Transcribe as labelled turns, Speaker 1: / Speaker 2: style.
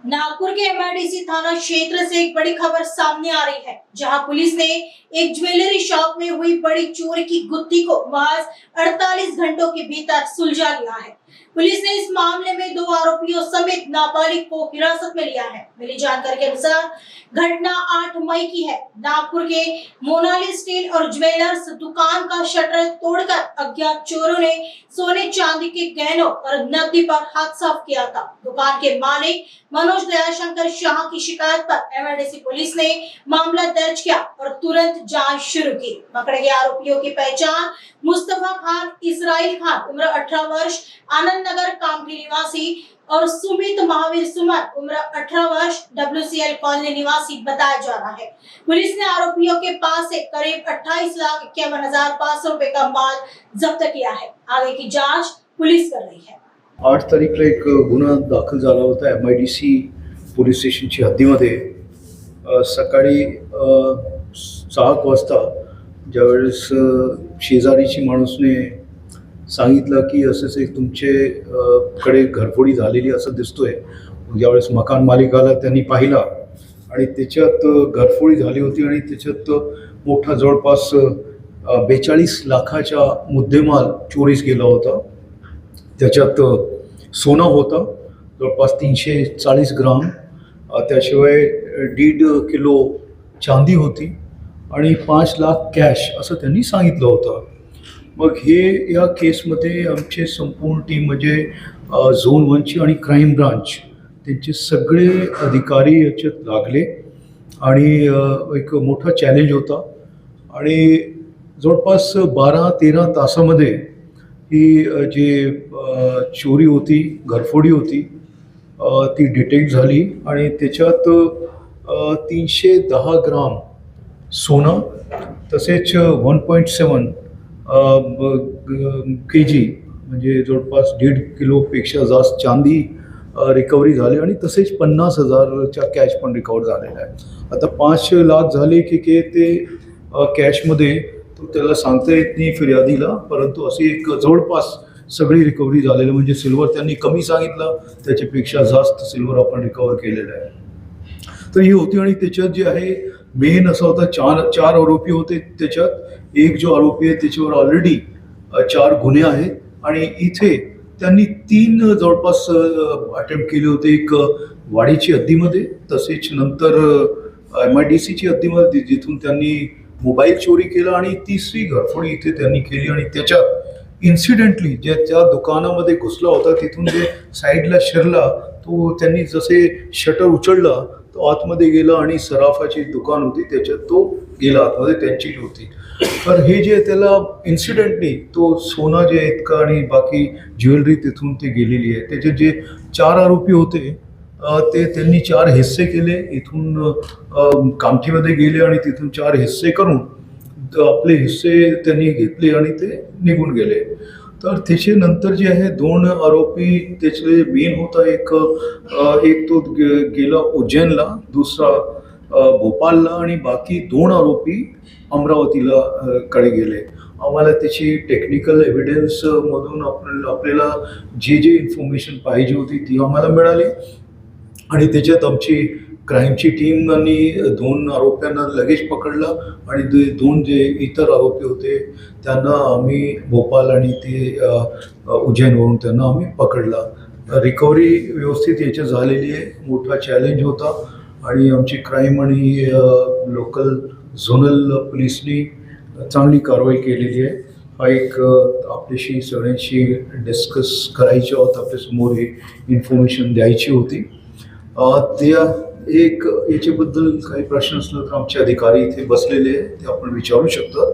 Speaker 1: नागपुर के MIDC थाना क्षेत्र से एक बड़ी खबर सामने आ रही है, जहां पुलिस ने एक ज्वेलरी शॉप में हुई बड़ी चोरी की गुत्थी को महज 48 घंटों के भीतर सुलझा लिया है। पुलिस ने इस मामले में 2 आरोपियों समेत नाबालिग को हिरासत में लिया है। मिली जानकारी के अनुसार घटना 8 मई की है। नागपुर के मोनाली स्टील और ज्वेलर्स दुकान का शटर तोड़कर अज्ञात चोरों ने सोने चांदी के गहनों और नकदी पर हाथ साफ किया था। दुकान के मालिक मनोज दयाशंकर शाह की शिकायत पर एमआईडीसी पुलिस ने मामला दर्ज किया और तुरंत जांच शुरू की। पकड़े गए आरोपियों की पहचान मुस्तफा खान, इसराइल खान उम्र 18 वर्ष, आनंद नगर कामठी निवासी और सुमित महावीर सुमन उम्र 18 वर्ष, WCL कॉलोनी निवासी बताया जा रहा है। पुलिस ने आरोपियों के पास से करीब 28,51,500 रुपए का माल जब्त किया है। आगे की जांच पुलिस कर रही है।
Speaker 2: 8 तारीखला एक गुन्हा दाखल झाला होता एमआयडीसी पोलीस स्टेशनच्या हद्दीमध्ये। सकाळी 6 वाजता ज्यावेळेस शेजारीची माणूसने सांगितलं की असंच एक तुमचे कडे घरफोडी झालेली असं दिसतोय। ज्यावेळेस मकान मालिक आला त्यांनी पाहिला आणि त्याच्यात घरफोडी झाली होती आणि त्याच्यात मोठा जवळपास 42 लाखाचा मुद्देमाल चोरीस गेला होता। त्याच्यात सोनं होतं जवळपास 340 ग्राम, त्याशिवाय 1.5 किलो चांदी होती आणि 5 लाख कॅश असं त्यांनी सांगितलं होतं। मग हे या केसमध्ये आमचे संपूर्ण टीम म्हणजे झोन 1ची आणि क्राईम ब्रांच त्यांचे सगळे अधिकारी याच्यात लागले आणि एक मोठा चॅलेंज होता आणि जवळपास 12-13 तासामध्ये ही जी चोरी होती, घरफोडी होती, ती डिटेक्ट झाली आणि त्याच्यात 310 ग्राम सोनं तसेच 1.7 kg म्हणजे जवळपास 1.5 किलोपेक्षा जास्त चांदी रिकव्हरी झाली आणि तसेच 50,000च्या कॅश पण रिकवर झालेला आहे। आता 5 लाख झाले की ते कॅशमध्ये तो त्याला सांगता येत नाही फिर्यादीला, परंतु अशी एक जवळपास सगळी रिकव्हरी झालेली म्हणजे सिल्वर त्यांनी कमी सांगितलं, त्याच्यापेक्षा जास्त सिल्वर आपण रिकवर केलेलं आहे। तर ही होती आणि त्याच्यात जे आहे मेन असा होता 4 आरोपी होते। त्याच्यात एक जो आरोपी आहे त्याच्यावर ऑलरेडी 4 गुन्हे आहेत आणि इथे त्यांनी 3 जवळपास अटेम्प्ट केले होते। एक वाडीची हद्दीमध्ये, तसेच नंतर एमआयडीसीची हद्दीमध्ये जिथून त्यांनी मोबाईल चोरी केला आणि 3री घरफोडी इथे त्यांनी केली आणि त्याच्यात इन्सिडेंटली जे त्या दुकानामध्ये घुसला होता तिथून जे साईडला शिरला तो त्यांनी जसे शटर उचलला तो आतमध्ये गेला आणि सराफाची दुकान होती त्याच्यात तो गेला आतमध्ये, त्यांची होती। तर हे जे त्याला इन्सिडेंटली तो सोना जे इतका आणि बाकी ज्वेलरी तिथून ते गेलेली आहे। त्याचे जे 4 आरोपी होते ते त्यांनी 4 हिस्से केले। इथून कामठीमध्ये गेले आणि तिथून 4 हिस्से करून आपले हिस्से त्यांनी घेतले आणि ते निघून गेले। तर त्याचे नंतर जे आहे 2 आरोपी त्याचे मेन होता, एक तो गेला उज्जैनला, दुसरा भोपाळला आणि बाकी 2 आरोपी अमरावतीला कडे गेले। आम्हाला त्याची टेक्निकल एव्हिडन्स मधून आपल्याला जे इन्फॉर्मेशन पाहिजे होती ती आम्हाला मिळाली आणि त्याच्यात आमची क्राईमची टीम आणि 2 आरोप्यांना लगेच पकडलं आणि 2 जे इतर आरोपी होते त्यांना आम्ही भोपाळ आणि ते उज्जैनवरून त्यांना आम्ही पकडला। रिकव्हरी व्यवस्थित याच्यात झालेली आहे। मोठा चॅलेंज होता आणि आमची क्राईम आणि लोकल झोनल पोलिसनी चांगली कारवाई केलेली आहे। हा एक आपल्याशी सगळ्यांशी डिस्कस करायची होती, आपल्यासमोर ही इन्फॉर्मेशन द्यायची होती। त्या एक याच्याबद्दल काही प्रश्न असला तर आमचे अधिकारी इथे बसलेले आहेत, ते आपण विचारू शकता।